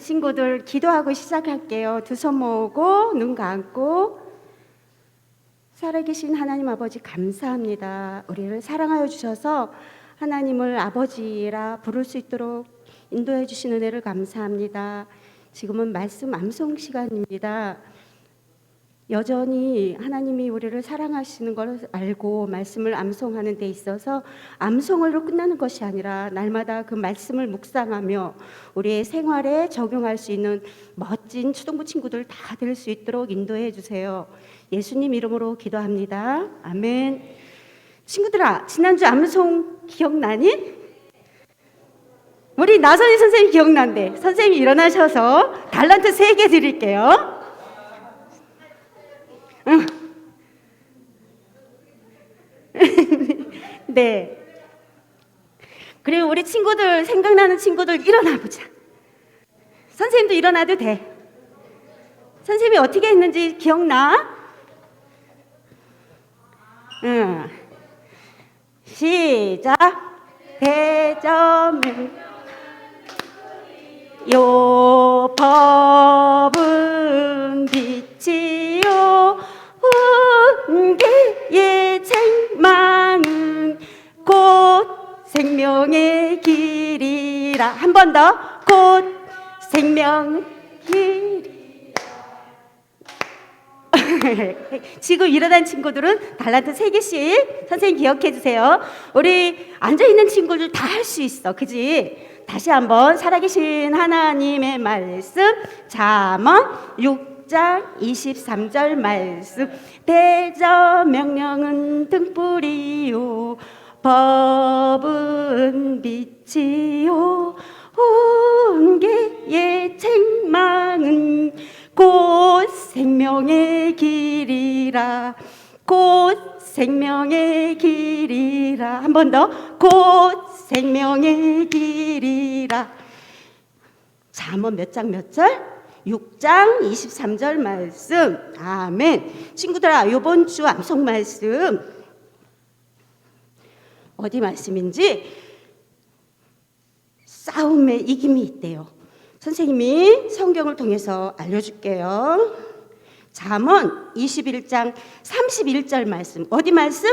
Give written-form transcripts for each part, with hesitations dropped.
친구들 기도하고 시작할게요. 두 손 모으고 눈 감고. 살아계신 하나님 아버지 감사합니다. 우리를 사랑하여 주셔서 하나님을 아버지라 부를 수 있도록 인도해 주신 은혜를 감사합니다. 지금은 말씀 암송 시간입니다. 여전히 하나님이 우리를 사랑하시는 걸 알고 말씀을 암송하는 데 있어서 암송으로 끝나는 것이 아니라 날마다 그 말씀을 묵상하며 우리의 생활에 적용할 수 있는 멋진 초등부 친구들 다 될 수 있도록 인도해 주세요. 예수님 이름으로 기도합니다. 아멘. 친구들아, 지난주 암송 기억나니? 우리 나선희 선생님 기억난대. 선생님이 일어나셔서 달란트 3개 드릴게요. 네. 그리고 우리 친구들, 생각나는 친구들 일어나 보자. 선생님도 일어나도 돼. 선생님이 어떻게 했는지 기억나? 시작. 대점을 요 법은 빛이요 훈계의 책망은 곧 생명의 길이라. 한 번 더. 곧 생명 길이라. 지금 일어난 친구들은 달란트 3개씩 선생님 기억해 주세요. 우리 앉아있는 친구들 다 할 수 있어. 그지? 다시 한번 살아계신 하나님의 말씀 잠언 6장 23절 말씀. 대저 명령은 등불이요 법은 빛이요 훈계의 책망은 곧 생명의 길이라. 곧 생명의 길이라. 한 번 더. 곧 생명의 길이라. 잠언 몇 장 몇 절? 6장 23절 말씀. 아멘. 친구들아, 이번 주 암송 말씀 어디 말씀인지 싸움에 이김이 있대요. 선생님이 성경을 통해서 알려줄게요. 잠언 21장 31절 말씀. 어디 말씀?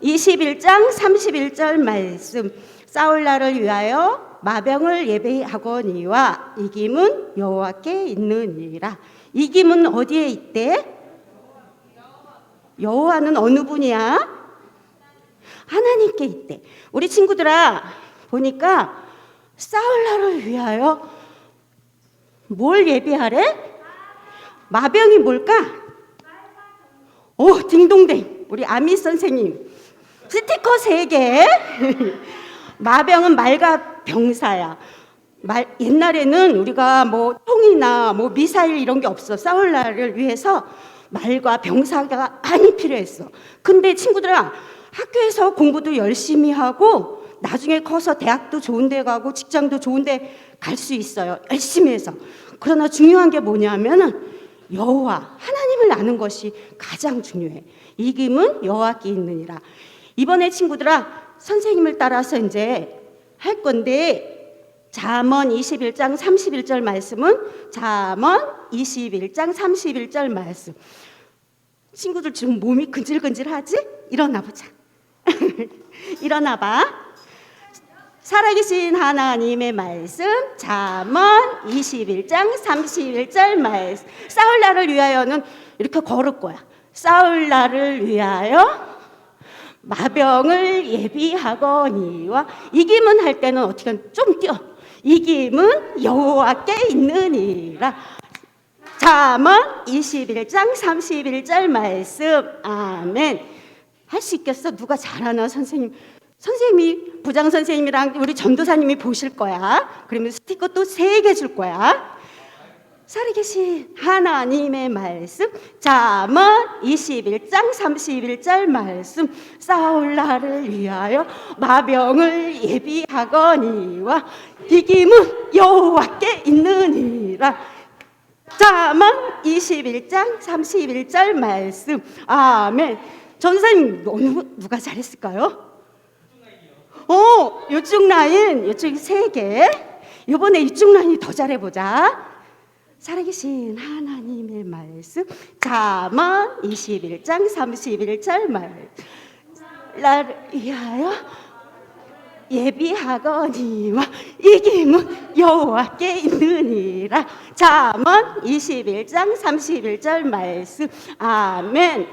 21장 31절 말씀. 싸울 날을 위하여 마병을 예배하거니와 이김은 여호와께 있느니라. 이김은 어디에 있대? 여호와는 어느 분이야? 하나님께 있대. 우리 친구들아, 보니까 싸울 날을 위하여 뭘 예배하래? 마병이 뭘까? 오, 딩동댕. 우리 아미 선생님 스티커 3개. 마병은 말과 병사야. 옛날에는 우리가 뭐 총이나 뭐 미사일 이런 게 없어. 싸울 날을 위해서 말과 병사가 많이 필요했어. 근데 친구들아, 학교에서 공부도 열심히 하고 나중에 커서 대학도 좋은 데 가고 직장도 좋은 데 갈 수 있어요. 열심히 해서. 그러나 중요한 게 뭐냐면은 여호와 하나님을 아는 것이 가장 중요해. 이김은 여호와께 있느니라. 이번에 친구들아, 선생님을 따라서 이제 할 건데 잠언 21장 31절 말씀은 잠언 21장 31절 말씀. 친구들 지금 몸이 근질근질하지? 일어나 보자. 일어나 봐. 살아계신 하나님의 말씀 잠언 21장 31절 말씀. 싸울 날을 위하여는 이렇게 걸을 거야. 싸울 날을 위하여 마병을 예비하거니와. 이김은 할 때는 어떻게 좀 뛰어. 이김은 여호와께 있느니라. 잠언 21장 31절 말씀. 아멘. 할 수 있겠어? 누가 잘하나? 선생님이 부장 선생님이랑 우리 전도사님이 보실 거야. 그러면 스티커 또 3개 줄 거야. 살아계신 하나님의 말씀 잠언 21장 31절 말씀. 싸울 날을 위하여 마병을 예비하거니와 이김은 여호와께 있느니라. 잠언 21장 31절 말씀. 아멘. 전도사님 누가 잘했을까요? 이쪽 라인, 이쪽 3개. 이번에 이쪽 라인이 더 잘해보자. 살아계신 하나님의 말씀, 잠언 21장 31절 말. 나를 위하여 예비하거니와 이김은 여호와께 있느니라. 잠언 21장 31절 말씀. 아멘.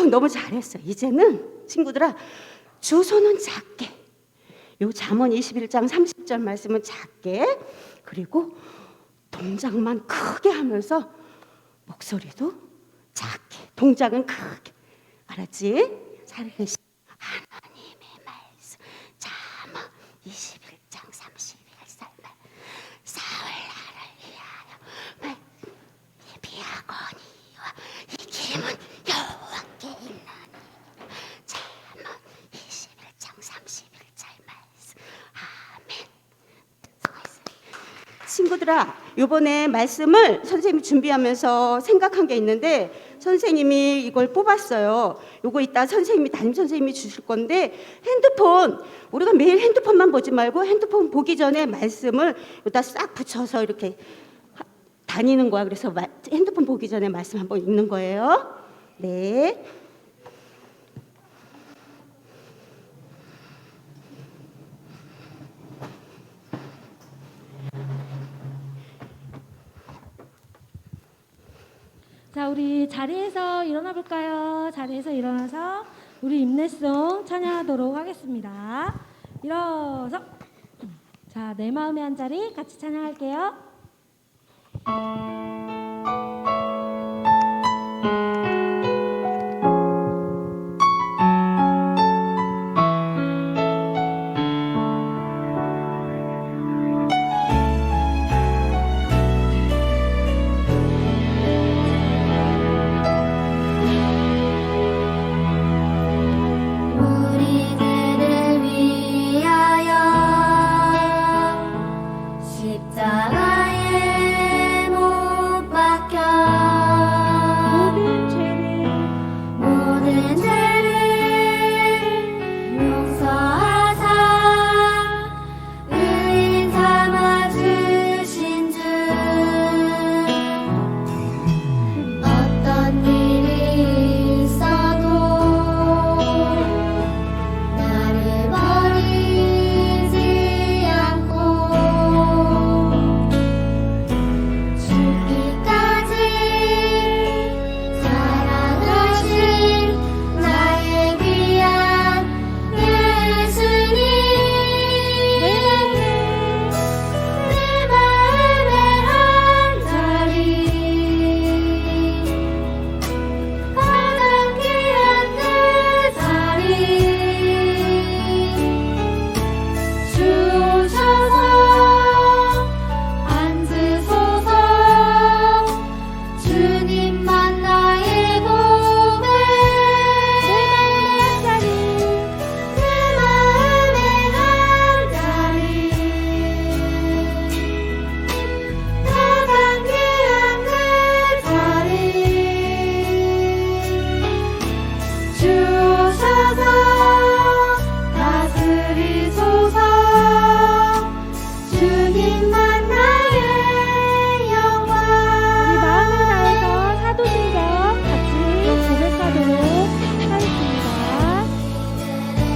너무 잘했어. 이제는 친구들아, 주소는 작게, 요 잠언 21장 30절 말씀은 작게, 그리고 동작만 크게 하면서 목소리도 작게, 동작은 크게. 알았지? 살아계신 하나님의 말씀, 잠언 21장 31절 말. 사울 나를 위하여 예비하거니와 이김은 여호와께 있나니. 잠언 21장 31절 말씀. 아멘. 친구들아, 요번에 말씀을 선생님이 준비하면서 생각한 게 있는데 선생님이 이걸 뽑았어요. 요거 이따 선생님이, 담임 선생님이 주실 건데, 핸드폰, 우리가 매일 핸드폰만 보지 말고 핸드폰 보기 전에 말씀을 여기다 싹 붙여서 이렇게 다니는 거야. 그래서 핸드폰 보기 전에 말씀 한번 읽는 거예요. 네. 자, 우리 자리에서 일어나 볼까요? 자리에서 일어나서 우리 임내송 찬양하도록 하겠습니다. 일어서. 자, 내 마음의 한 자리 같이 찬양할게요. 우리들을 위하여 십자가에 못 박혀 모든 죄를 용서하사 의인 삼아 주신 주. 어떤 일이 있어도 나를 버리지 않고 죽기까지 사랑하신 나의 귀한 예수님. 내 마음의 한 자리 가장 귀한 그 자리 주셔서 앉으소서. 주님만 나의 고백. 내 마음의 한 자리 가장 귀한 그 자리 주셔서 다스리소서. 주님만 나의 영광. 우리 마음을 다해서 사도신경 같이 고백하도록 하겠습니다.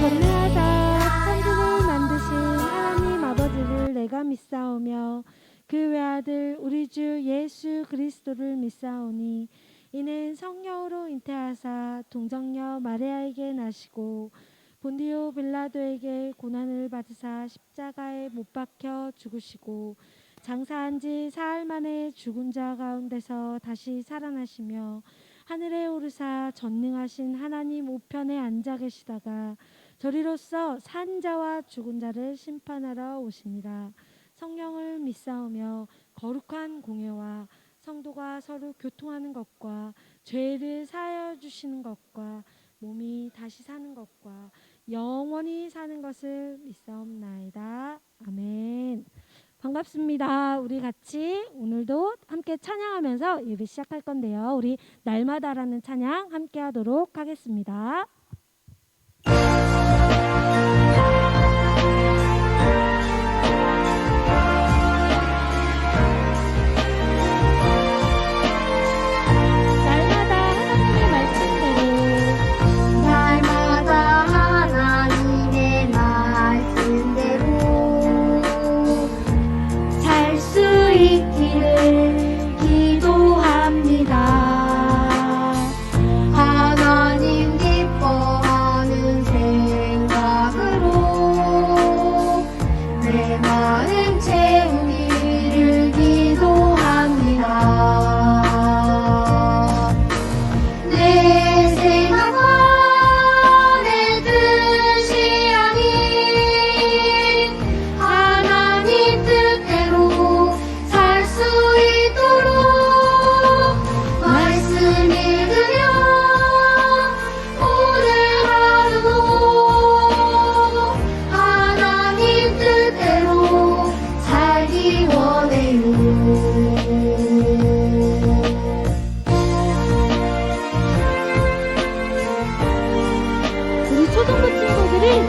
전능하사 천지를 만드신 하나님 아버지를 내가 믿사오며 그 외아들 우리 주 예수 그리스도를 믿사오니 이는 성령으로 잉태하사 동정녀 마리아에게 나시고 본디오 빌라도에게 고난을 받으사 십자가에 못 박혀 죽으시고 장사한 지 사흘 만에 죽은 자 가운데서 다시 살아나시며 하늘에 오르사 전능하신 하나님 우편에 앉아 계시다가 저리로서 산 자와 죽은 자를 심판하러 오시니라. 성령을 믿사오며 거룩한 공예와 성도가 서로 교통하는 것과 죄를 사하여 주시는 것과 몸이 다시 사는 것과 영원히 사는 것을 믿사옵나이다. 아멘. 반갑습니다. 우리 같이 오늘도 함께 찬양하면서 예배 시작할 건데요. 우리 날마다라는 찬양 함께 하도록 하겠습니다.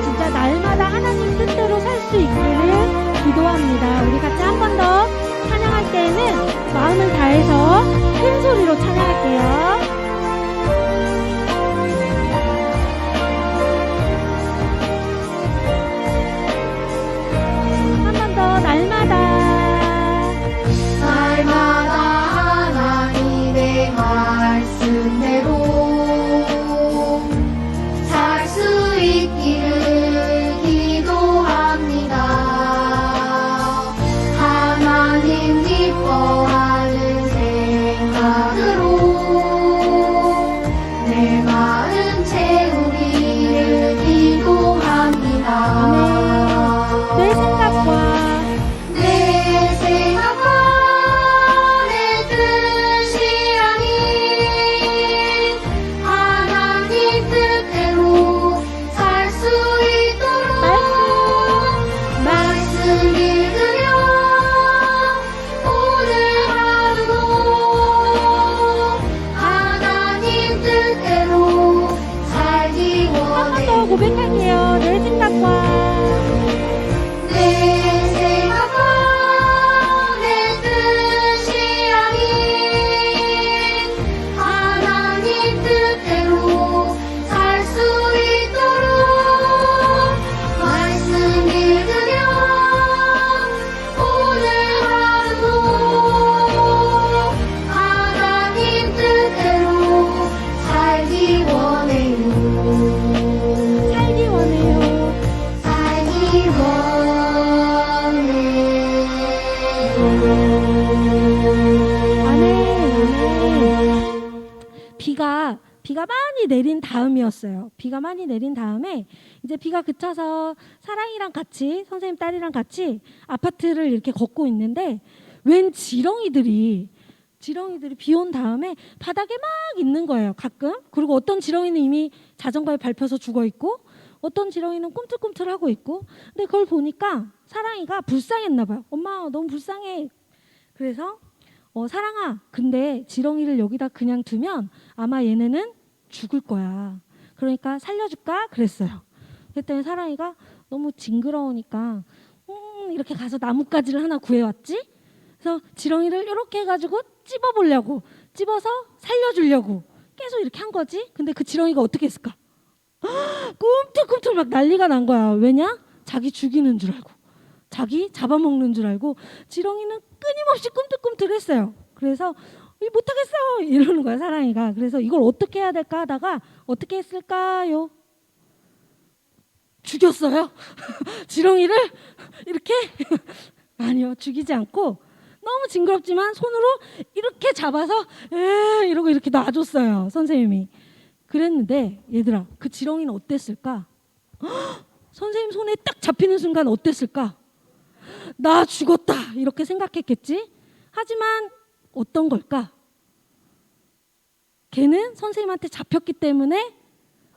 진짜 날마다 하나님 뜻대로 살 수 있기를 기도합니다. 우리 같이 한 번 더 찬양할 때에는 마음을 다해서 큰 소리로 찬양할게요. 한 번 더 날마다 하나님의 말씀대로 살 수 있기를 기도합니다. 하나님 기뻐하는 생각으로 내 마음 채우기를 기도합니다. 내 생각과 내 생각과 내 뜻이 아닌 하나님 뜻대로 살 수 있도록 말씀 읽으며 오늘 하루도 하나님 뜻대로 살기 한 번 더 원해. 고백할게요. 내 생각과 내 생각과 내 뜻이 아닌 하나님 뜻대로 살 수 있도록 말씀 읽으며 오늘 하루도 하나님 뜻대로 살기 원해요. 살기 원해요. 살기 원해요. 아멘. 비가 많이 내린 다음이었어요. 비가 많이 내린 다음에 이제 비가 그쳐서 사랑이랑 같이 선생님 딸이랑 같이 아파트를 이렇게 걷고 있는데 웬 지렁이들이 비 온 다음에 바닥에 막 있는 거예요. 가끔. 그리고 어떤 지렁이는 이미 자전거에 밟혀서 죽어 있고 어떤 지렁이는 꿈틀꿈틀하고 있고 근데 그걸 보니까 사랑이가 불쌍했나 봐요. 엄마 너무 불쌍해. 그래서 사랑아 근데 지렁이를 여기다 그냥 두면 아마 얘네는 죽을 거야. 그러니까 살려줄까? 그랬어요. 그랬더니 사랑이가 너무 징그러우니까 이렇게 가서 나뭇가지를 하나 구해왔지. 그래서 지렁이를 이렇게 해가지고 찝어서 살려주려고 계속 이렇게 한 거지. 근데 그 지렁이가 어떻게 했을까? 꿈틀꿈틀 막 난리가 난 거야. 왜냐? 자기 죽이는 줄 알고 자기 잡아먹는 줄 알고 지렁이는 끊임없이 꿈틀꿈틀했어요. 그래서 못하겠어 이러는 거야 사랑이가. 그래서 이걸 어떻게 해야 될까 하다가 어떻게 했을까요? 죽였어요. 지렁이를 이렇게 아니요 죽이지 않고 너무 징그럽지만 손으로 이렇게 잡아서 이러고 이렇게 놔줬어요 선생님이. 그랬는데 얘들아 그 지렁이는 어땠을까? 선생님 손에 딱 잡히는 순간 어땠을까? 나 죽었다 이렇게 생각했겠지. 하지만 어떤 걸까? 걔는 선생님한테 잡혔기 때문에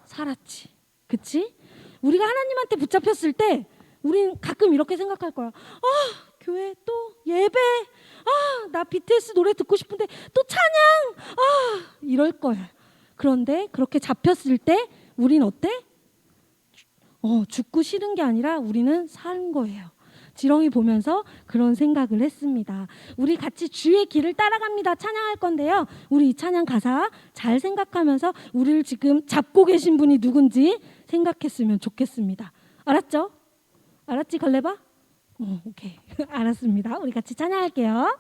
살았지. 그치? 우리가 하나님한테 붙잡혔을 때 우린 가끔 이렇게 생각할 거야. 교회 또 예배, 나 BTS 노래 듣고 싶은데 또 찬양, 이럴 거야. 그런데 그렇게 잡혔을 때 우린 어때? 죽고 싫은 게 아니라 우리는 산 거예요. 지렁이 보면서 그런 생각을 했습니다. 우리 같이 주의 길을 따라갑니다. 찬양할 건데요. 우리 이 찬양 가사 잘 생각하면서 우리를 지금 잡고 계신 분이 누군지 생각했으면 좋겠습니다. 알았죠? 알았지 걸레바? 오케이. 알았습니다. 우리 같이 찬양할게요.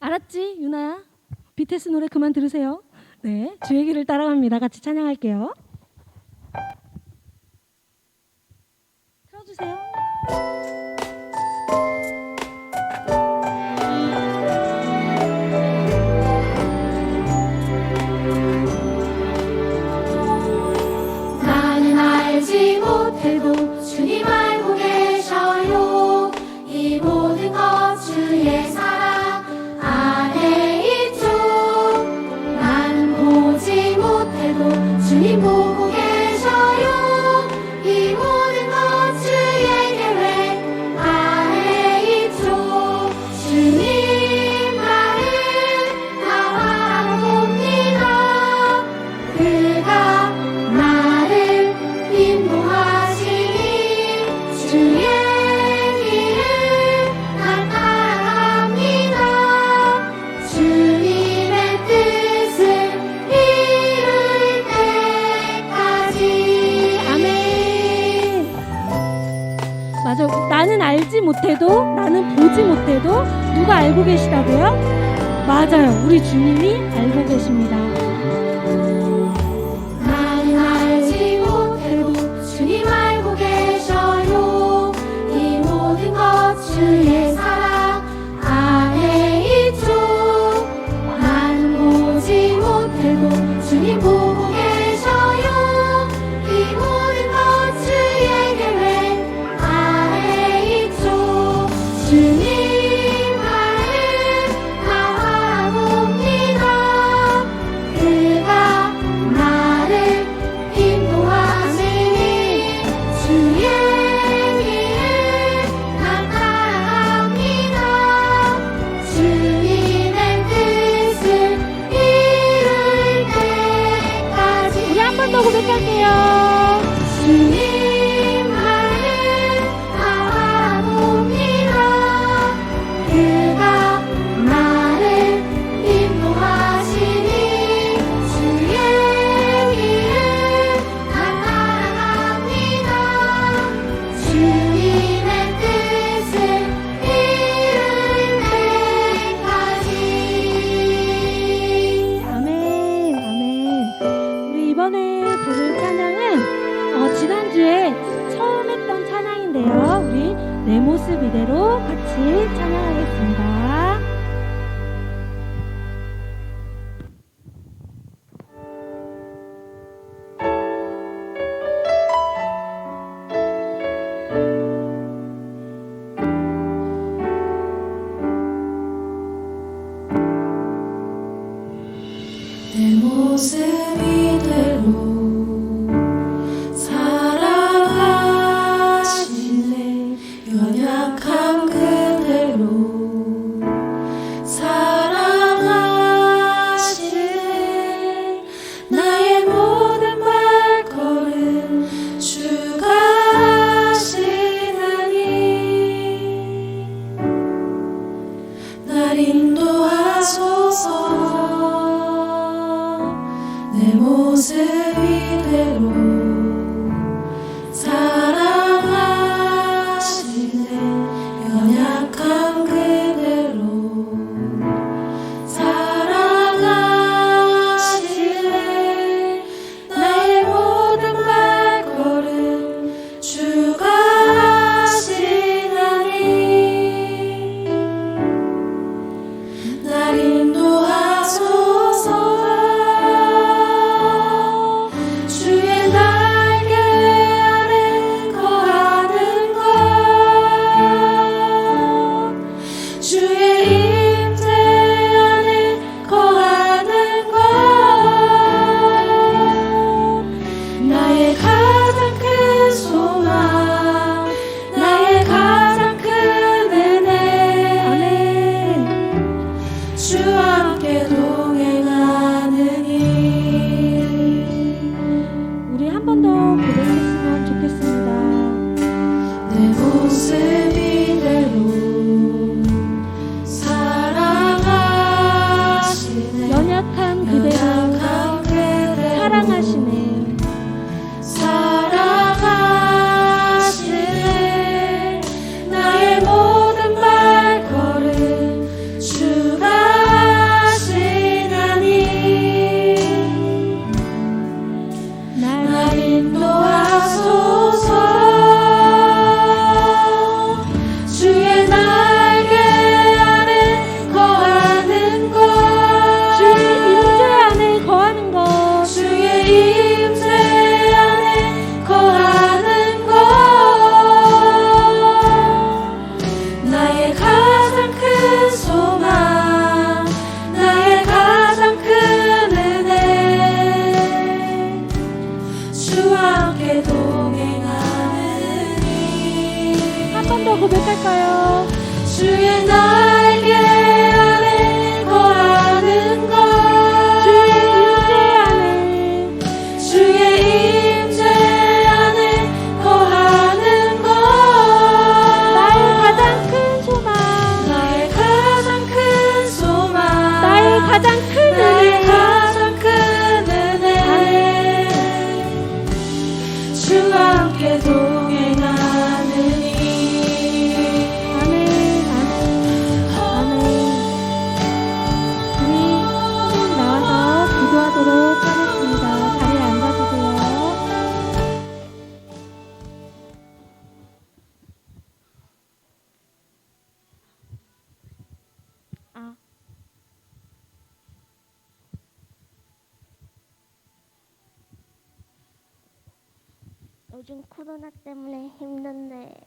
알았지 유나야? BTS 노래 그만 들으세요. 네, 주의 길을 따라갑니다. 같이 찬양할게요. 틀어주세요. 나는 알지 못해도 주님 알고 계셔요. 이 모든 것 주의 사랑 안에 있죠. 나는 보지 못해도 주님 보고 맞아. 나는 알지 못해도, 나는 보지 못해도 누가 알고 계시다고요? 맞아요. 우리 주님이 알고 계십니다. 나는 알지 못해도 주님 알고 계셔요. 이 모든 것 주의 사랑 안에 있죠. 나는 보지 못해도 주님 보고 계셔요. 이 모든 것 주의 계획 안에 있죠. 주님 말을 다 봅니다. 그가 나를 인도하시니 주의 길을 나타납니다. 주님의 뜻을 이룰 때까지 우리 한 번 더 고백할게요. 주님 말을 다 봅니다. 그가 나를 인도하시니 주의 길을 나타납니다. 주님의 뜻을 이룰 때까지. 아멘, 아멘. 우리 이번에 부를 찬양은 지난주에 처음 했던 찬양인데요. 우리 내 모습 이대로 같이 찬양하겠습니다. 내 모습 이대로 사랑하시네. 연약함 그대로 사랑하시네. 나의 모든 발걸음 주가 하시나니 날 인도하소서. 내 모습 이대로 사랑하시네. 연약함 그대로 사랑하시네. 나의 모든 발걸음 주가 하시나니 날 인도하소서. 주의 날개 아래 거하는 것, 주의 임재 안에 거하는 것, 나의 가장 큰 소망, 나의 가장 큰 은혜. 아멘. 주와 함께 동행하느니. 우리 한 번 더 고백했으면 좋겠습니다. 내 모습 이대로 사랑하시네. 연약한 그대로 연약한 그대로 사랑하시네. 사랑하시네. 나의 모든 발걸음 주가 하시나니 날 인도하소서. 주의 날개 아래 거하는 것, 주의 임재 안에 거하는 것, 주의 임재 안에 거하는 것, 나의 가장 큰 소망, 나의 가장 큰 은혜. 주와 함께 동행하느니. 한 번 더 고백할까요? 주의 날개 아래 거하는 것, 주의 임재 안에, 주의 임재 안에 거하는 것, 나의 가장 큰 소망, 나의 가장 큰 소망, 나의 가장 큰 나의 은혜. 가장 큰 은혜. 주와 함께 동행하느니 요즘 코로나 때문에 힘든데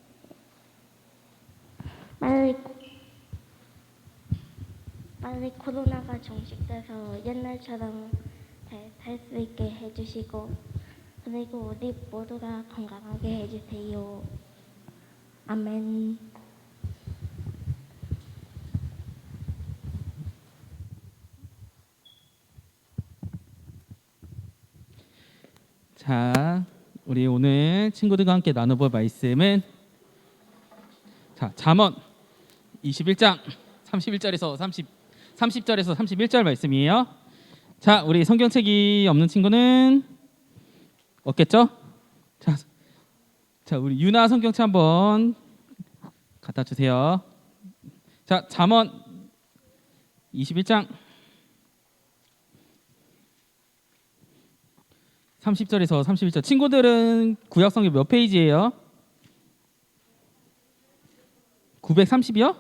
빨리 코로나가 종식돼서 옛날처럼 살 수 있게 해주시고 그리고 우리 모두가 건강하게 해주세요. 아멘. 자, 우리 오늘 친구들과 함께 나눠볼 말씀은 잠언 21장 31절에서 30절에서 31절 말씀이에요. 자, 우리 성경책이 없는 친구는 없겠죠? 자, 우리 유나 성경책 한번 갖다 주세요. 자, 잠언 21장 30절에서 31절. 친구들은 구약성경 몇 페이지예요? 930이요?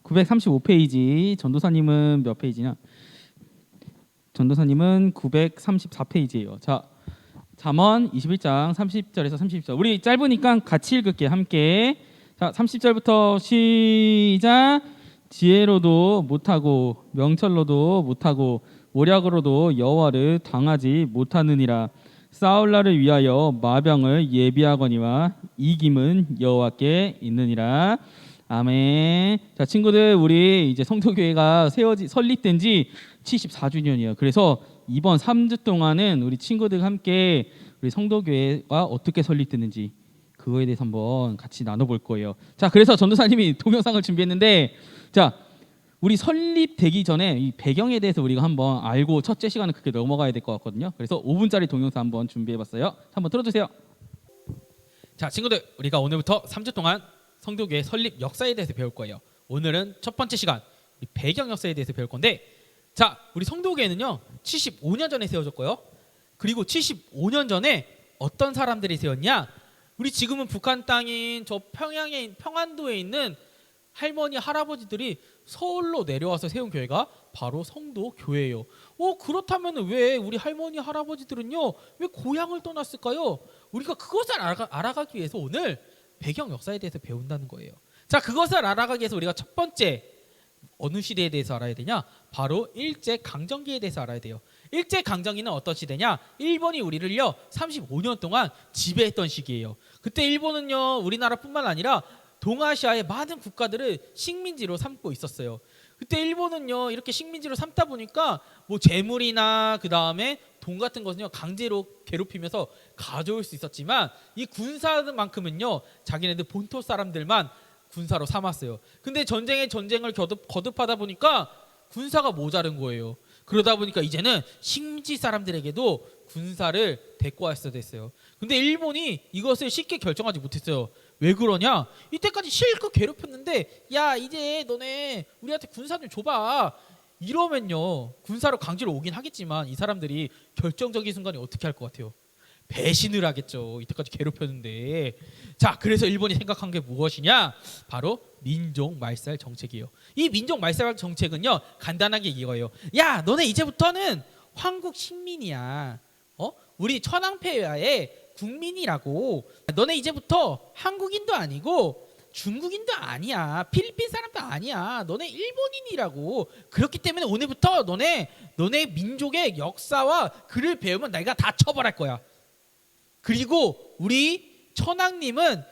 935페이지. 전도사님은 몇 페이지냐? 전도사님은 934페이지예요. 자, 잠언 21장 30절에서 31절. 우리 짧으니까 같이 읽을게요. 함께. 자, 30절부터 시작. 지혜로도 못하고 명철로도 못하고 모략으로도 여호와를 당하지 못하느니라. 싸울 날을 위하여 마병을 예비하거니와 이김은 여호와께 있느니라. 아멘. 자, 친구들, 우리 이제 성도교회가 설립된 지 74주년이에요. 그래서 이번 3주 동안은 우리 친구들과 함께 우리 성도교회가 어떻게 설립됐는지 그거에 대해서 한번 같이 나눠볼 거예요. 자, 그래서 전도사님이 동영상을 준비했는데, 자, 우리 설립되기 전에 이 배경에 대해서 우리가 한번 알고 첫째 시간은 그렇게 넘어가야 될 것 같거든요. 그래서 5분짜리 동영상 한번 준비해봤어요. 한번 틀어주세요. 자, 친구들, 우리가 오늘부터 3주 동안 성도교회 설립 역사에 대해서 배울 거예요. 오늘은 첫 번째 시간, 배경 역사에 대해서 배울 건데, 자, 우리 성도교회는요 75년 전에 세워졌고요. 그리고 75년 전에 어떤 사람들이 세웠냐? 우리 지금은 북한 땅인 저 평안도에 있는 할머니 할아버지들이 서울로 내려와서 세운 교회가 바로 성도교회예요. 그렇다면 왜 우리 할머니 할아버지들은요 왜 고향을 떠났을까요? 우리가 그것을 알아가기 위해서 오늘 배경 역사에 대해서 배운다는 거예요. 자, 그것을 알아가기 위해서 우리가 첫 번째 어느 시대에 대해서 알아야 되냐? 바로 일제강점기에 대해서 알아야 돼요. 일제강점기는 어떤 시대냐? 일본이 우리를요 35년 동안 지배했던 시기예요. 그때 일본은요 우리나라뿐만 아니라 동아시아의 많은 국가들을 식민지로 삼고 있었어요. 그때 일본은요 이렇게 식민지로 삼다 보니까 뭐 재물이나 그 다음에 돈 같은 것은요 강제로 괴롭히면서 가져올 수 있었지만 이 군사만큼은요 자기네들 본토 사람들만 군사로 삼았어요. 근데 전쟁을 거듭하다 보니까 군사가 모자른 거예요. 그러다 보니까 이제는 식민지 사람들에게도 군사를 데리고 왔어야 됐어요. 근데 일본이 이것을 쉽게 결정하지 못했어요. 왜 그러냐? 이때까지 실컷 괴롭혔는데 야 이제 너네 우리한테 군사 좀 줘봐 이러면요 군사로 강제로 오긴 하겠지만 이 사람들이 결정적인 순간에 어떻게 할 것 같아요? 배신을 하겠죠. 이때까지 괴롭혔는데. 자, 그래서 일본이 생각한 게 무엇이냐? 바로 민족 말살 정책이에요. 이 민족 말살 정책은요 간단하게 이거예요. 야 너네 이제부터는 황국 식민이야. 우리 천황폐하의 국민이라고. 너네 이제부터 한국인도 아니고 중국인도 아니야. 필리핀 사람도 아니야. 너네 일본인이라고. 그렇기 때문에 오늘부터 너네 민족의 역사와 글을 배우면 내가 다 처벌할 거야. 그리고 우리 천황님은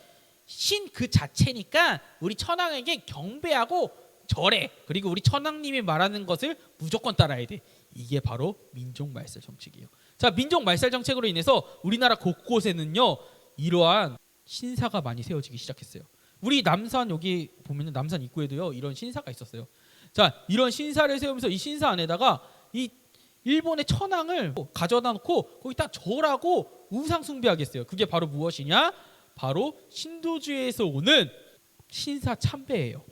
신 그 자체니까 우리 천황에게 경배하고 절해. 그리고 우리 천황님이 말하는 것을 무조건 따라야 돼. 이게 바로 민족 말살 정책이에요. 자, 민족 말살 정책으로 인해서 우리나라 곳곳에는요 이러한 신사가 많이 세워지기 시작했어요. 우리 남산 여기 보면은 남산 입구에도요 이런 신사가 있었어요. 자, 이런 신사를 세우면서 이 신사 안에다가 이 일본의 천황을 가져다 놓고 거기다 절하고 우상 숭배하겠어요. 그게 바로 무엇이냐? 바로 신도주의에서 오는 신사 참배예요.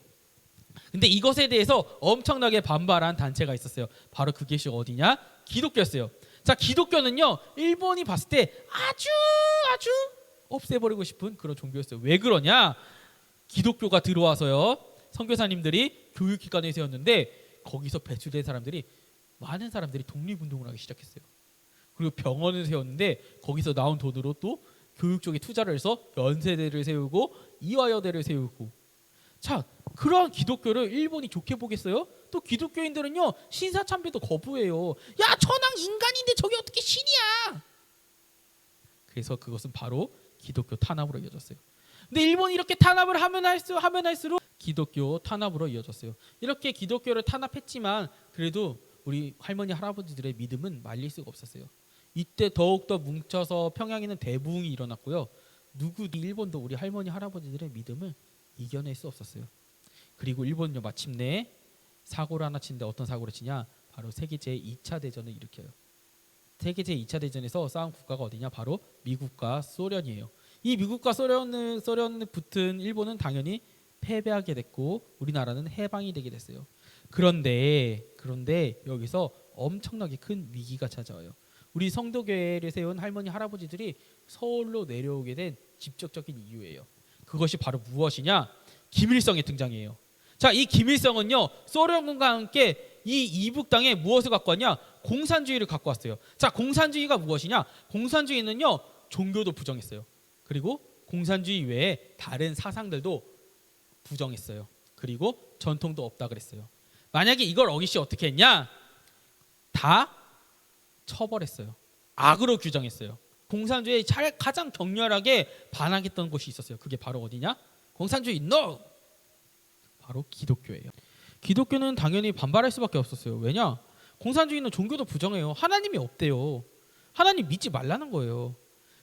근데 이것에 대해서 엄청나게 반발한 단체가 있었어요. 바로 그것이 어디냐? 기독교였어요. 자, 기독교는요 일본이 봤을 때 아주 없애버리고 싶은 그런 종교였어요. 왜 그러냐? 기독교가 들어와서요 선교사님들이 교육기관을 세웠는데 거기서 배출된 사람들이 많은 사람들이 독립운동을 하기 시작했어요. 그리고 병원을 세웠는데 거기서 나온 돈으로 또 교육 쪽에 투자를 해서 연세대를 세우고 이화여대를 세우고. 자, 그러한 기독교를 일본이 좋게 보겠어요? 또 기독교인들은요 신사참배도 거부해요. 야, 천황 인간인데 저게 어떻게 신이야? 그래서 그것은 바로 기독교 탄압으로 이어졌어요. 근데 일본이 이렇게 탄압을 하면 할수록 기독교 탄압으로 이어졌어요. 이렇게 기독교를 탄압했지만 그래도 우리 할머니 할아버지들의 믿음은 말릴 수가 없었어요. 이때 더욱더 뭉쳐서 평양에는 대부흥이 일어났고요. 누구도 일본도 우리 할머니 할아버지들의 믿음을 이겨낼 수 없었어요. 그리고 일본은요 마침내 사고를 하나 치는데 어떤 사고를 치냐? 바로 세계 제2차 대전을 일으켜요. 세계 제2차 대전에서 싸운 국가가 어디냐? 바로 미국과 소련이에요. 이 미국과 소련을 붙은 일본은 당연히 패배하게 됐고 우리나라는 해방이 되게 됐어요. 그런데 여기서 엄청나게 큰 위기가 찾아와요. 우리 성도교회를 세운 할머니 할아버지들이 서울로 내려오게 된 직접적인 이유예요. 그것이 바로 무엇이냐? 김일성의 등장이에요. 자, 이 김일성은요 소련군과 함께 이 이북 땅에 무엇을 갖고 왔냐? 공산주의를 갖고 왔어요. 자, 공산주의가 무엇이냐? 공산주의는요 종교도 부정했어요. 그리고 공산주의 외에 다른 사상들도 부정했어요. 그리고 전통도 없다 그랬어요. 만약에 이걸 어기시 어떻게 했냐? 다 처벌했어요. 악으로 규정했어요. 공산주의에 가장 격렬하게 반항했던 곳이 있었어요. 그게 바로 어디냐? 공산주의 NO! 바로 기독교예요. 기독교는 당연히 반발할 수밖에 없었어요. 왜냐? 공산주의는 종교도 부정해요. 하나님이 없대요. 하나님 믿지 말라는 거예요.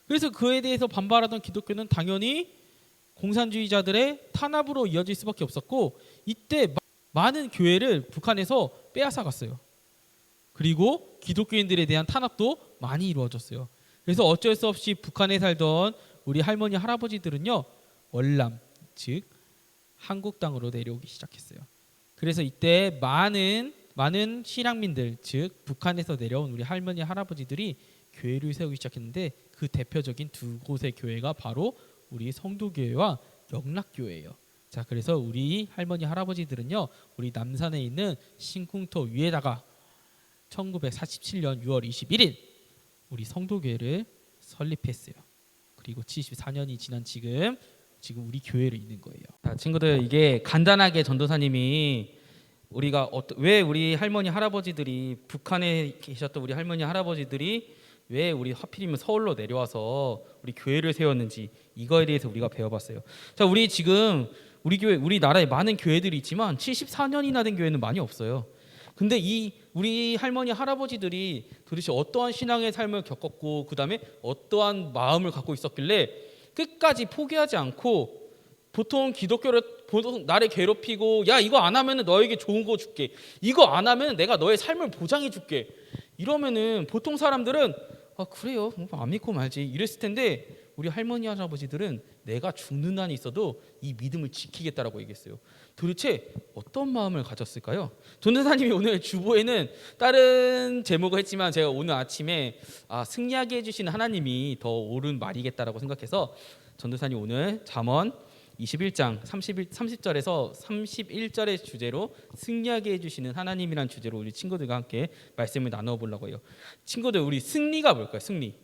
그래서 그에 대해서 반발하던 기독교는 당연히 공산주의자들의 탄압으로 이어질 수밖에 없었고 이때 많은 교회를 북한에서 빼앗아갔어요. 그리고 기독교인들에 대한 탄압도 많이 이루어졌어요. 그래서 어쩔 수 없이 북한에 살던 우리 할머니 할아버지들은요 월남 즉 한국 땅으로 내려오기 시작했어요. 그래서 이때 많은 실향민들 즉 북한에서 내려온 우리 할머니 할아버지들이 교회를 세우기 시작했는데 그 대표적인 두 곳의 교회가 바로 우리 성도교회와 영락교회예요. 자, 그래서 우리 할머니 할아버지들은요 우리 남산에 있는 신궁터 위에다가 1947년 6월 21일 우리 성도교회를 설립했어요. 그리고 74년이 지난 지금 우리 교회를 있는 거예요. 자, 친구들, 이게 간단하게 전도사님이 우리가 왜 우리 할머니 할아버지들이 북한에 계셨던 우리 할머니 할아버지들이 왜 우리 하필이면 서울로 내려와서 우리 교회를 세웠는지 이거에 대해서 우리가 배워봤어요. 자, 우리 지금 우리 교회, 우리나라에 많은 교회들이 있지만 74년이나 된 교회는 많이 없어요. 근데 이 우리 할머니 할아버지들이 도대체 어떠한 신앙의 삶을 겪었고 그다음에 어떠한 마음을 갖고 있었길래 끝까지 포기하지 않고 보통 기독교를 나를 괴롭히고 야 이거 안 하면 너에게 좋은 거 줄게, 이거 안 하면 내가 너의 삶을 보장해 줄게 이러면은 보통 사람들은 아 그래요 안 믿고 말지 이랬을 텐데 우리 할머니 할아버지들은 내가 죽는 한이 있어도 이 믿음을 지키겠다라고 얘기했어요. 도대체 어떤 마음을 가졌을까요? 전도사님이 오늘 주보에는 다른 제목을 했지만 제가 오늘 아침에 승리하게 해주시는 하나님이 더 옳은 말이겠다라고 생각해서 전도사님 오늘 잠언 21장 30절에서 31절의 주제로 승리하게 해주시는 하나님이란 주제로 우리 친구들과 함께 말씀을 나눠보려고 해요. 친구들, 우리 승리가 뭘까요? 승리.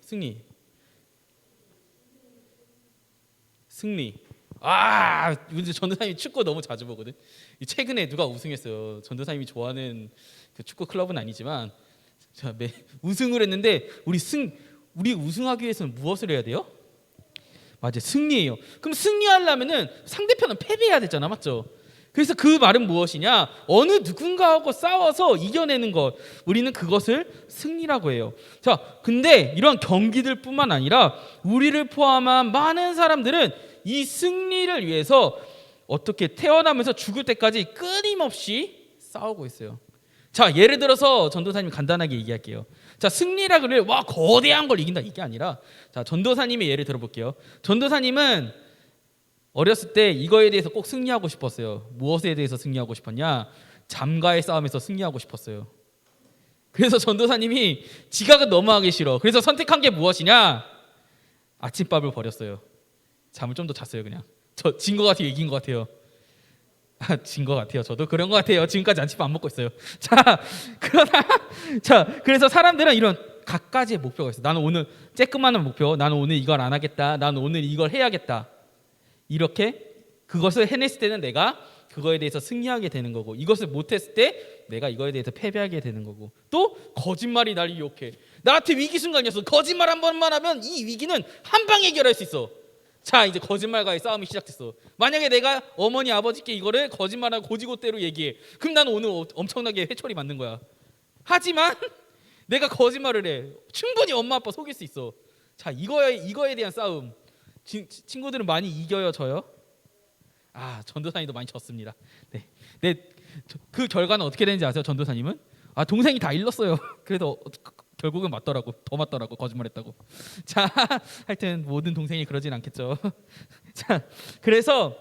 근데 전도사님이 축구 너무 자주 보거든. 최근에 누가 우승했어요. 전도사님이 좋아하는 그 축구 클럽은 아니지만 우승을 했는데 우리 우승하기 위해서는 무엇을 해야 돼요? 맞아요, 승리예요. 그럼 승리하려면은 상대편은 패배해야 되잖아, 맞죠? 그래서 그 말은 무엇이냐? 어느 누군가하고 싸워서 이겨내는 것, 우리는 그것을 승리라고 해요. 자, 근데 이런 경기들뿐만 아니라 우리를 포함한 많은 사람들은 이 승리를 위해서 어떻게 태어나면서 죽을 때까지 끊임없이 싸우고 있어요. 자, 예를 들어서 전도사님 간단하게 얘기할게요. 자, 승리라 그래 와 거대한 걸 이긴다 이게 아니라, 자 전도사님의 예를 들어볼게요. 전도사님은 어렸을 때 이거에 대해서 꼭 승리하고 싶었어요. 무엇에 대해서 승리하고 싶었냐? 잠과의 싸움에서 승리하고 싶었어요. 그래서 전도사님이 지각은 너무 하기 싫어. 그래서 선택한 게 무엇이냐? 아침밥을 버렸어요. 잠을 좀 더 잤어요. 그냥 저 진 것 같아요, 이긴 것 같아요? 진 것 같아요. 저도 그런 것 같아요. 지금까지 아침밥 안 먹고 있어요. 자, 그래서 사람들은 이런 각가지의 목표가 있어. 나는 오늘 쬐끄만한 목표, 나는 오늘 이걸 안 하겠다, 나는 오늘 이걸 해야겠다. 이렇게 그것을 해냈을 때는 내가 그거에 대해서 승리하게 되는 거고, 이것을 못했을 때 내가 이거에 대해서 패배하게 되는 거고, 또 거짓말이 날 유혹해. 나한테 위기 순간이었어. 거짓말 한 번만 하면 이 위기는 한 방에 해결할 수 있어. 자, 이제 거짓말과의 싸움이 시작됐어. 만약에 내가 어머니 아버지께 이거를 거짓말하고 고지고대로 얘기해, 그럼 나는 오늘 엄청나게 회초리 맞는 거야. 하지만 내가 거짓말을 해, 충분히 엄마 아빠 속일 수 있어. 자, 이거에 대한 싸움. 친구들은 많이 이겨요, 져요? 전도사님도 많이 졌습니다. 네, 그 결과는 어떻게 되는지 아세요? 전도사님은 동생이 다 일렀어요. 그래도 결국은 맞더라고, 더 맞더라고, 거짓말했다고. 자, 하여튼 모든 동생이 그러진 않겠죠. 자, 그래서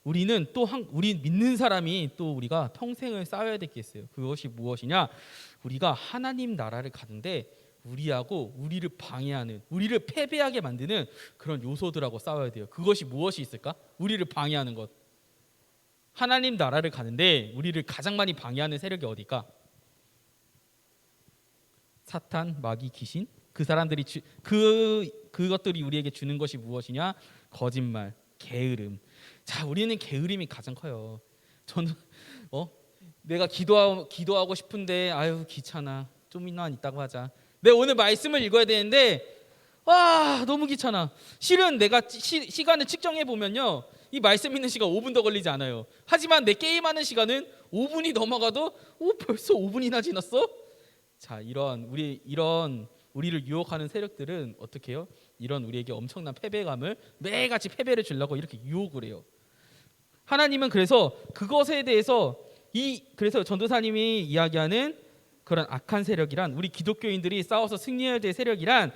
우리는 우리 믿는 사람이 또 우리가 평생을 쌓아야 될 게 있어요. 그것이 무엇이냐? 우리가 하나님 나라를 가는데 우리하고 우리를 방해하는, 우리를 패배하게 만드는 그런 요소들하고 싸워야 돼요. 그것이 무엇이 있을까? 우리를 방해하는 것. 하나님 나라를 가는데 우리를 가장 많이 방해하는 세력이 어디일까? 사탄, 마귀, 귀신. 그 사람들이 그것들이 우리에게 주는 것이 무엇이냐? 거짓말, 게으름. 자, 우리는 게으름이 가장 커요. 저는 내가 기도하고 싶은데 아유 귀찮아. 좀만 있다고 하자. 오늘 말씀을 읽어야 되는데 너무 귀찮아. 실은 내가 시간을 측정해 보면요, 이 말씀 있는 시간 5분도 걸리지 않아요. 하지만 내 게임하는 시간은 5분이 넘어가도 벌써 5분이나 지났어? 자, 이런 우리를 유혹하는 세력들은 어떻게 해요? 이런 우리에게 엄청난 패배감을, 매일같이 패배를 주려고 이렇게 유혹을 해요. 하나님은 그래서 그것에 대해서 그래서 전도사님이 이야기하는 그런 악한 세력이란, 우리 기독교인들이 싸워서 승리해야 될 세력이란,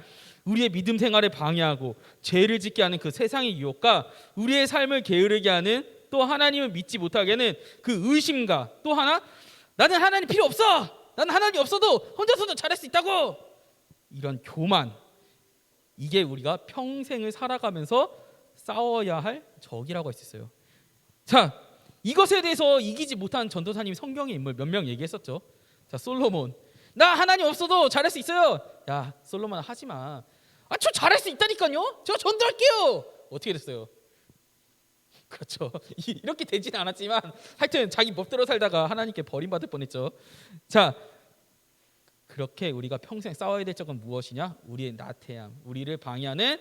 우리의 믿음 생활을 방해하고 죄를 짓게 하는 그 세상의 유혹과 우리의 삶을 게으르게 하는, 또 하나님을 믿지 못하게 하는 그 의심과, 또 하나 나는 하나님 필요 없어, 나는 하나님 없어도 혼자서도 잘할 수 있다고, 이런 교만. 이게 우리가 평생을 살아가면서 싸워야 할 적이라고 할 수 있어요. 자, 이것에 대해서 이기지 못한 전도사님이 성경의 인물 몇 명 얘기했었죠. 자, 솔로몬. 나 하나님 없어도 잘할 수 있어요. 야, 솔로몬 하지 마. 저 잘할 수 있다니까요. 제가 전도할게요. 어떻게 됐어요? 그렇죠. 이렇게 되지는 않았지만 하여튼 자기 멋대로 살다가 하나님께 버림받을 뻔했죠. 자, 그렇게 우리가 평생 싸워야 될 적은 무엇이냐? 우리의 나태함, 우리를 방해하는,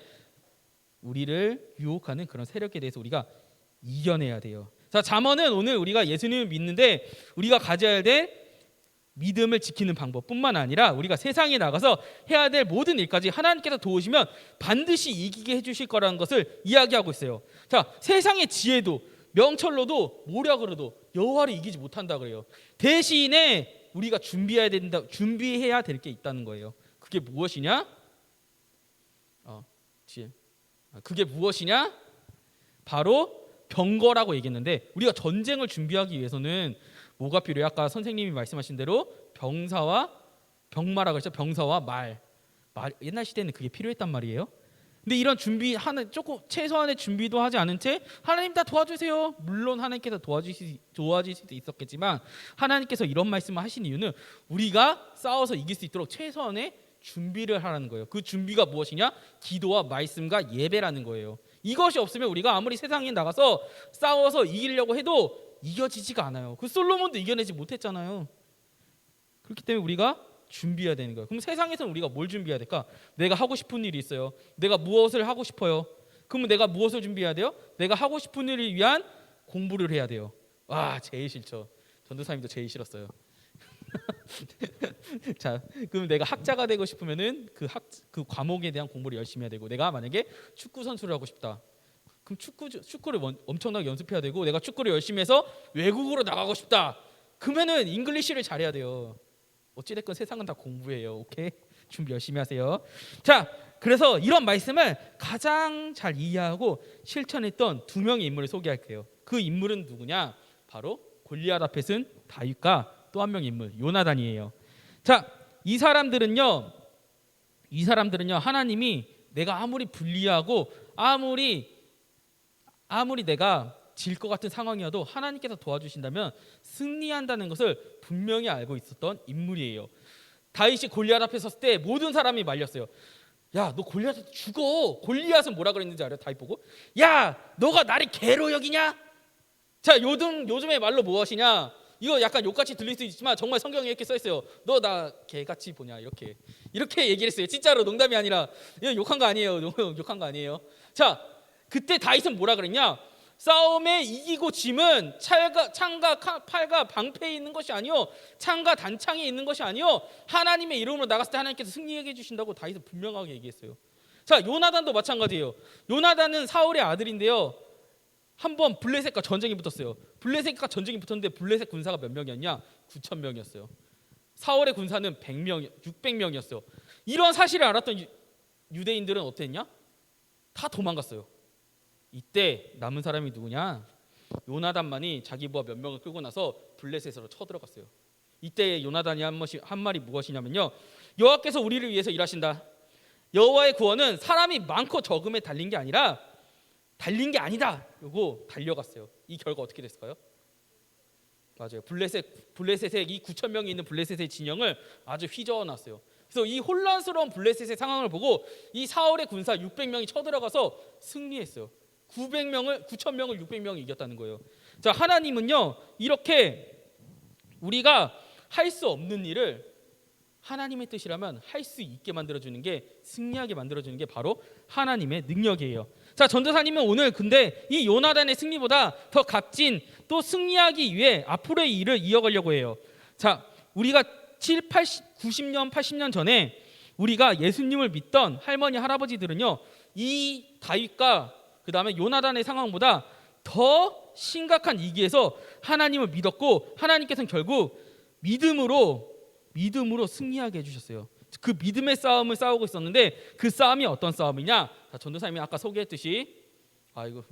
우리를 유혹하는 그런 세력에 대해서 우리가 이겨내야 돼요. 자, 잠언은 오늘 우리가 예수님을 믿는데 우리가 가져야 될 믿음을 지키는 방법뿐만 아니라 우리가 세상에 나가서 해야 될 모든 일까지 하나님께서 도우시면 반드시 이기게 해주실 거라는 것을 이야기하고 있어요. 자, 세상의 지혜도 명철로도 뭐라 그래도 여호와를 이기지 못한다 그래요. 대신에 우리가 준비해야 될 게 있다는 거예요. 그게 무엇이냐? 지혜. 그게 무엇이냐? 바로 병거라고 얘기했는데, 우리가 전쟁을 준비하기 위해서는 뭐가 필요해? 아까 선생님이 말씀하신 대로 병마라 그랬죠. 병사와 말. 옛날 시대에는 그게 필요했단 말이에요. 근데 이런 조금 최소한의 준비도 하지 않은 채 하나님 다 도와주세요. 물론 하나님께서 도와주실 수도 있었겠지만 하나님께서 이런 말씀을 하신 이유는 우리가 싸워서 이길 수 있도록 최소한의 준비를 하라는 거예요. 그 준비가 무엇이냐? 기도와 말씀과 예배라는 거예요. 이것이 없으면 우리가 아무리 세상에 나가서 싸워서 이기려고 해도 이겨지지가 않아요. 그 솔로몬도 이겨내지 못했잖아요. 그렇기 때문에 우리가 준비해야 되는 거예요. 그럼 세상에서는 우리가 뭘 준비해야 될까? 내가 하고 싶은 일이 있어요. 내가 무엇을 하고 싶어요? 그러면 내가 무엇을 준비해야 돼요? 내가 하고 싶은 일을 위한 공부를 해야 돼요. 제일 싫죠. 전도사님도 제일 싫었어요. 자, 그럼 내가 학자가 되고 싶으면은 그 과목에 대한 공부를 열심히 해야 되고, 내가 만약에 축구 선수를 하고 싶다. 그럼 축구를 엄청나게 연습해야 되고, 내가 축구를 열심히 해서 외국으로 나가고 싶다. 그러면은 잉글리시를 잘해야 돼요. 어찌됐건 세상은 다 공부예요. 오케이? 준비 열심히 하세요. 자, 그래서 이런 말씀을 가장 잘 이해하고 실천했던 두 명의 인물을 소개할게요. 그 인물은 누구냐? 바로 골리앗 앞에 쓴 다윗과 또 한 명의 인물 요나단이에요. 자, 이 사람들은요 하나님이 내가 아무리 불리하고 아무리 내가 질 것 같은 상황이어도 하나님께서 도와주신다면 승리한다는 것을 분명히 알고 있었던 인물이에요. 다윗이 골리앗 앞에 섰을 때 모든 사람이 말렸어요. 야, 너 골리앗 죽어. 골리앗은 뭐라 그랬는지 알아요? 다윗 보고, 야, 너가 나를 개로 여기냐? 자, 요즘의 말로 무엇이냐? 이거 약간 욕같이 들릴 수 있지만 정말 성경에 이렇게 써 있어요. 너 나 개같이 보냐? 이렇게 얘기를 했어요. 진짜로, 농담이 아니라. 이거 욕한 거 아니에요. 욕한 거 아니에요. 자, 그때 다윗은 뭐라 그랬냐? 싸움에 이기고 짐은 창과 팔과 방패에 있는 것이 아니요, 창과 단창에 있는 것이 아니요, 하나님의 이름으로 나갔을 때 하나님께서 승리하게 해주신다고 다윗은 분명하게 얘기했어요. 자, 요나단도 마찬가지예요. 요나단은 사울의 아들인데요, 한번 블레셋과 전쟁이 붙었어요. 블레셋과 전쟁이 붙었는데 블레셋 군사가 몇 명이었냐? 9,000명이었어요. 사울의 군사는 600명이었어요. 이런 사실을 알았던 유대인들은 어땠냐? 다 도망갔어요. 이때 남은 사람이 누구냐? 요나단만이 자기 부하 몇 명을 끌고 나서 블레셋으로 쳐들어갔어요. 이때 요나단이 한 말이 무엇이냐면요, 여호와께서 우리를 위해서 일하신다. 여호와의 구원은 사람이 많고 적음에 달린 게 아니다. 그리고 달려갔어요. 이 결과 어떻게 됐을까요? 맞아요. 블레셋에 이 9,000명이 있는 블레셋의 진영을 아주 휘저어놨어요. 그래서 이 혼란스러운 블레셋의 상황을 보고 이 사울의 군사 600명이 쳐들어가서 승리했어요. 9,000명을 600명이 이겼다는 거예요. 자, 하나님은요, 이렇게 우리가 할 수 없는 일을 하나님의 뜻이라면 할 수 있게 만들어주는 게, 승리하게 만들어주는 게 바로 하나님의 능력이에요. 자, 전도사님은 오늘 근데 이 요나단의 승리보다 더 값진 또 승리하기 위해 앞으로의 일을 이어가려고 해요. 자, 우리가 90년, 80년 전에 우리가 예수님을 믿던 할머니, 할아버지들은요, 이 다윗과 그 다음에 요나단의 상황보다 더 심각한 위기에서 하나님을 믿었고, 하나님께서는 결국 믿음으로 승리하게 해주셨어요. 그 믿음의 싸움을 싸우고 있었는데 그 싸움이 어떤 싸움이냐? 자, 전도사님이 아까 소개했듯이,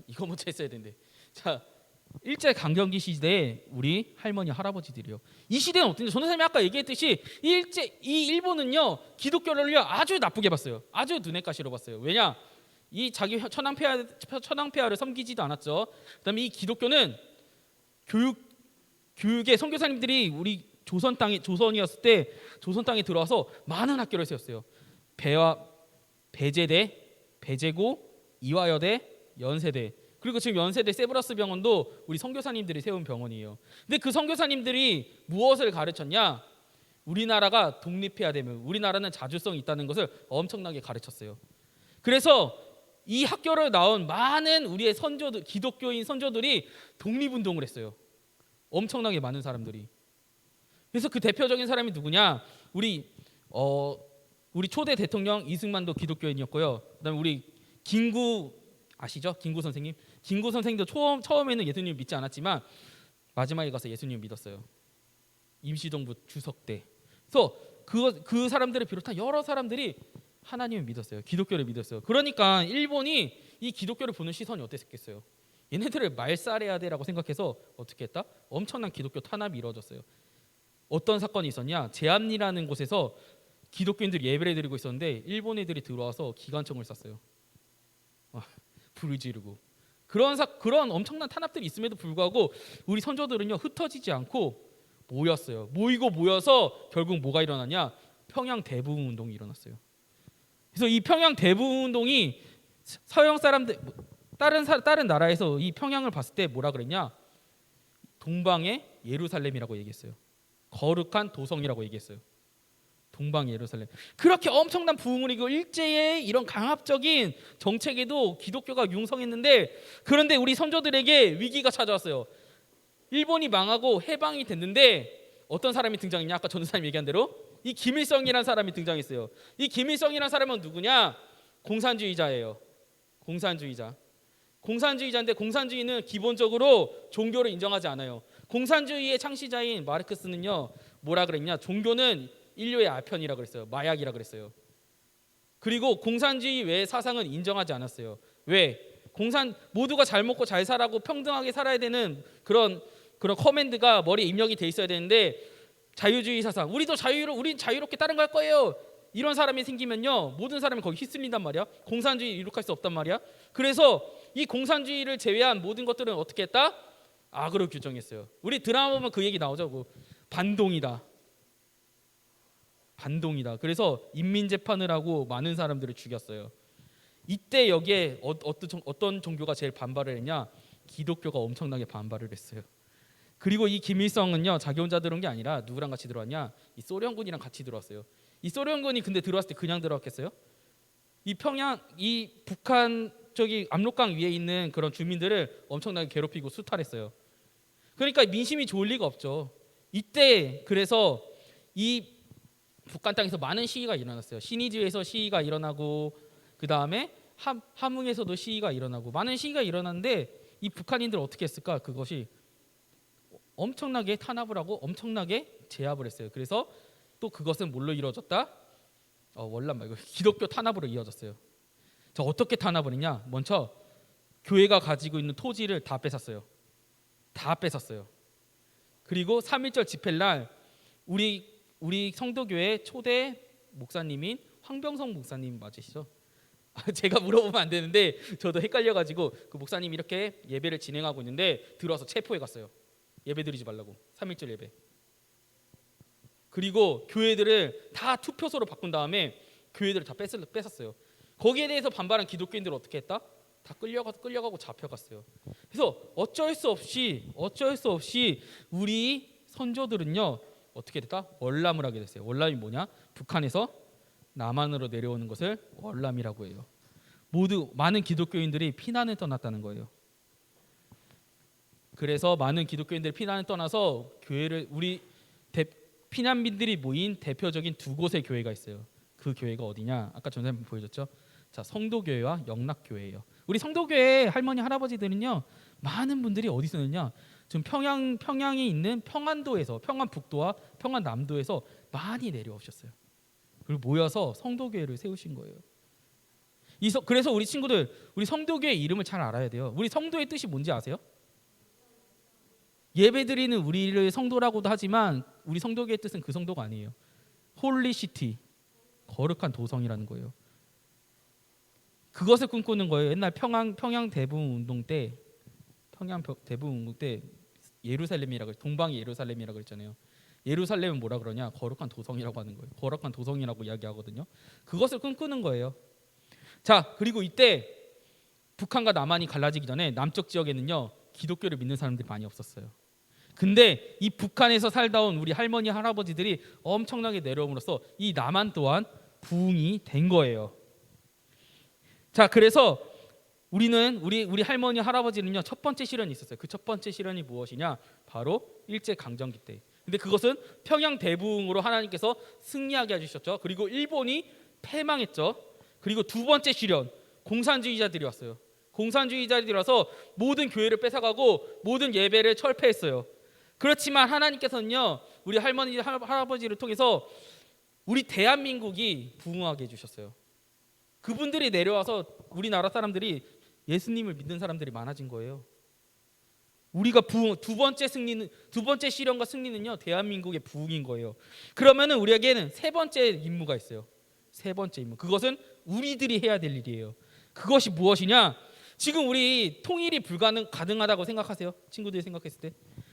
이거 먼저 했어야 되는데, 자, 일제 강점기 시대에 우리 할머니, 할아버지들이요, 이 시대는 어떤지 전도사님이 아까 얘기했듯이 이 일본은요, 기독교를요 아주 나쁘게 봤어요. 아주 눈엣 가시로 봤어요. 왜냐? 이 자기 천황폐하를 섬기지도 않았죠. 그다음에 이 기독교는 교육의 선교사님들이 우리 조선이었을 때 조선 땅에 들어와서 많은 학교를 세웠어요. 배제대, 배제고, 이화여대, 연세대, 그리고 지금 연세대 세브라스 병원도 우리 선교사님들이 세운 병원이에요. 근데 그 선교사님들이 무엇을 가르쳤냐? 우리나라가 독립해야 되면 우리나라는 자주성이 있다는 것을 엄청나게 가르쳤어요. 그래서 이 학교를 나온 많은 우리의 선조들, 기독교인 선조들이 독립운동을 했어요. 엄청나게 많은 사람들이. 그래서 그 대표적인 사람이 누구냐? 우리 초대 대통령 이승만도 기독교인이었고요. 그다음에 우리 김구 아시죠? 김구 선생님. 김구 선생도 처음에는 예수님 믿지 않았지만 마지막에 가서 예수님 믿었어요. 임시정부 주석 때. 그래서 그 사람들을 비롯한 여러 사람들이 하나님을 믿었어요. 기독교를 믿었어요. 그러니까 일본이 이 기독교를 보는 시선이 어땠겠어요? 얘네들을 말살해야 돼라고 생각해서 어떻게 했다? 엄청난 기독교 탄압이 이루어졌어요. 어떤 사건이 있었냐? 제암리라는 곳에서 기독교인들이 예배를 드리고 있었는데 일본 애들이 들어와서 기관총을 쐈어요. 불을 지르고. 그런 엄청난 탄압들이 있음에도 불구하고 우리 선조들은요, 흩어지지 않고 모였어요. 모여서 결국 뭐가 일어나냐? 평양 대부흥 운동이 일어났어요. 그래서 이 평양 대부흥 운동이 서양 사람들, 다른 나라에서 이 평양을 봤을 때 뭐라 그랬냐? 동방의 예루살렘이라고 얘기했어요. 거룩한 도성이라고 얘기했어요. 동방 예루살렘. 그렇게 엄청난 부흥을 이고 일제의 이런 강압적인 정책에도 기독교가 융성했는데, 그런데 우리 선조들에게 위기가 찾아왔어요. 일본이 망하고 해방이 됐는데 어떤 사람이 등장했냐? 아까 전도사님 얘기한 대로 이 김일성이라는 사람이 등장했어요. 이 김일성이라는 사람은 누구냐? 공산주의자예요. 공산주의자인데 공산주의는 기본적으로 종교를 인정하지 않아요. 공산주의의 창시자인 마르크스는요, 뭐라 그랬냐? 종교는 인류의 아편이라 그랬어요. 마약이라 그랬어요. 그리고 공산주의 외의 사상은 인정하지 않았어요. 왜? 모두가 잘 먹고 잘 살고 평등하게 살아야 되는 그런 커맨드가 머리에 입력이 돼 있어야 되는데, 자유주의 사상, 우린 자유롭게 다른 거 할 거예요, 이런 사람이 생기면요, 모든 사람이 거기 휩쓸린단 말이야. 공산주의 이룩할 수 없단 말이야. 그래서 이 공산주의를 제외한 모든 것들은 어떻게 했다? 악으로 규정했어요. 우리 드라마 보면 그 얘기 나오죠. 반동이다. 반동이다. 그래서 인민재판을 하고 많은 사람들을 죽였어요. 이때 여기에 어떤 종교가 제일 반발을 했냐? 기독교가 엄청나게 반발을 했어요. 그리고 이 김일성은요, 자기 혼자 들어온 게 아니라 누구랑 같이 들어왔냐? 이 소련군이랑 같이 들어왔어요. 이 소련군이 근데 들어왔을 때 그냥 들어왔겠어요? 이 북한 저기 압록강 위에 있는 그런 주민들을 엄청나게 괴롭히고 수탈했어요. 그러니까 민심이 좋을 리가 없죠. 이때 그래서 이 북한 땅에서 많은 시위가 일어났어요. 신의지에서 시위가 일어나고, 그 다음에 함흥에서도 시위가 일어나고, 많은 시위가 일어났는데 이 북한인들 어떻게 했을까? 그것이 엄청나게 탄압을 하고 엄청나게 제압을 했어요. 그래서 또 그것은 뭘로 이루어졌다? 월남 말고 기독교 탄압으로 이어졌어요. 자, 어떻게 탄압을 했냐? 먼저 교회가 가지고 있는 토지를 다 뺏었어요. 다 뺏었어요. 그리고 3.1절 집회날 우리 성도교회 초대 목사님인 황병성 목사님 맞으시죠? 제가 물어보면 안 되는데 저도 헷갈려가지고 그 목사님이 이렇게 예배를 진행하고 있는데 들어와서 체포해 갔어요. 예배 드리지 말라고. 3.1절 예배. 그리고 교회들을 다 투표소로 바꾼 다음에 교회들을 다 뺏었어요. 거기에 대해서 반발한 기독교인들은 어떻게 했다? 다 끌려가고 잡혀갔어요. 그래서 어쩔 수 없이 우리 선조들은요 어떻게 됐다? 월남을 하게 됐어요. 월남이 뭐냐? 북한에서 남한으로 내려오는 것을 월남이라고 해요. 많은 기독교인들이 피난을 떠났다는 거예요. 그래서 많은 기독교인들이 피난을 떠나서 교회를 피난민들이 모인 대표적인 두 곳의 교회가 있어요. 그 교회가 어디냐? 아까 전사님 보여줬죠. 자, 성도교회와 영락교회예요. 우리 성도교회 할머니 할아버지들은요 많은 분들이 어디서 있느냐? 지금 평양에 있는 평안도에서, 평안북도와 평안남도에서 많이 내려오셨어요. 그리고 모여서 성도교회를 세우신 거예요. 그래서 우리 친구들, 우리 성도교회 이름을 잘 알아야 돼요. 우리 성도의 뜻이 뭔지 아세요? 예배드리는 우리를 성도라고도 하지만 우리 성도교의 뜻은 그 성도가 아니에요. 홀리시티, 거룩한 도성이라는 거예요. 그것을 꿈꾸는 거예요. 옛날 평양 대부흥 운동 때 예루살렘이라고, 동방이 예루살렘이라고 그랬잖아요. 예루살렘은 뭐라 그러냐? 거룩한 도성이라고 하는 거예요. 거룩한 도성이라고 이야기하거든요. 그것을 꿈꾸는 거예요. 자, 그리고 이때 북한과 남한이 갈라지기 전에 남쪽 지역에는요 기독교를 믿는 사람들이 많이 없었어요. 근데 이 북한에서 살다 온 우리 할머니 할아버지들이 엄청나게 내려옴으로써 이 남한 또한 부흥이 된 거예요. 자, 그래서 우리 할머니 할아버지는요 첫 번째 시련이 있었어요. 그 첫 번째 시련이 무엇이냐? 바로 일제 강점기 때. 근데 그것은 평양 대부흥으로 하나님께서 승리하게 해주셨죠. 그리고 일본이 패망했죠. 그리고 두 번째 시련, 공산주의자들이 왔어요. 공산주의자들이 와서 모든 교회를 뺏어가고 모든 예배를 철폐했어요. 그렇지만 하나님께서는요 우리 할머니 할아버지를 통해서 우리 대한민국이 부흥하게 해주셨어요. 그분들이 내려와서 우리나라 사람들이 예수님을 믿는 사람들이 많아진 거예요. 우리가 두 번째 시련과 승리는요 대한민국의 부흥인 거예요. 그러면은 우리에게는 세 번째 임무가 있어요. 세 번째 임무. 그것은 우리들이 해야 될 일이에요. 그것이 무엇이냐? 지금 우리 통일이 가능하다고 생각하세요? 친구들이 생각했을 때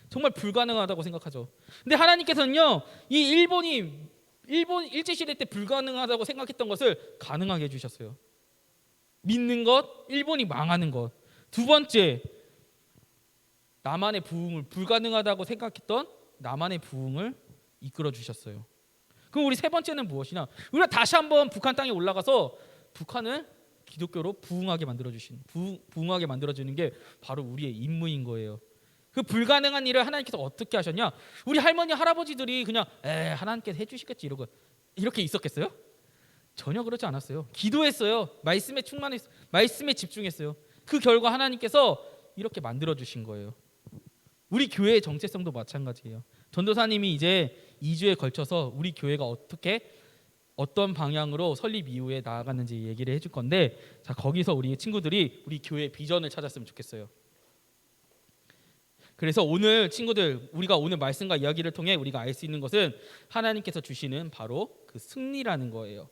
정말 불가능하다고 생각하죠. 근데 하나님께서는요 이 일본 일제시대 때 불가능하다고 생각했던 것을 가능하게 해주셨어요. 믿는 것, 일본이 망하는 것. 두 번째, 남한의 부흥을, 불가능하다고 생각했던 남한의 부흥을 이끌어 주셨어요. 그럼 우리 세 번째는 무엇이냐? 우리가 다시 한번 북한 땅에 올라가서 북한을 기독교로 부흥하게 만들어주는 게 바로 우리의 임무인 거예요. 그 불가능한 일을 하나님께서 어떻게 하셨냐? 우리 할머니 할아버지들이 그냥 하나님께서 해주시겠지 이렇게 있었겠어요? 전혀 그렇지 않았어요. 기도했어요. 말씀에 집중했어요. 그 결과 하나님께서 이렇게 만들어 주신 거예요. 우리 교회의 정체성도 마찬가지예요. 전도사님이 이제 2주에 걸쳐서 우리 교회가 어떤 방향으로 설립 이후에 나아갔는지 얘기를 해줄 건데, 자, 거기서 우리 친구들이 우리 교회의 비전을 찾았으면 좋겠어요. 그래서 오늘 친구들, 우리가 오늘 말씀과 이야기를 통해 우리가 알 수 있는 것은 하나님께서 주시는 바로 그 승리라는 거예요.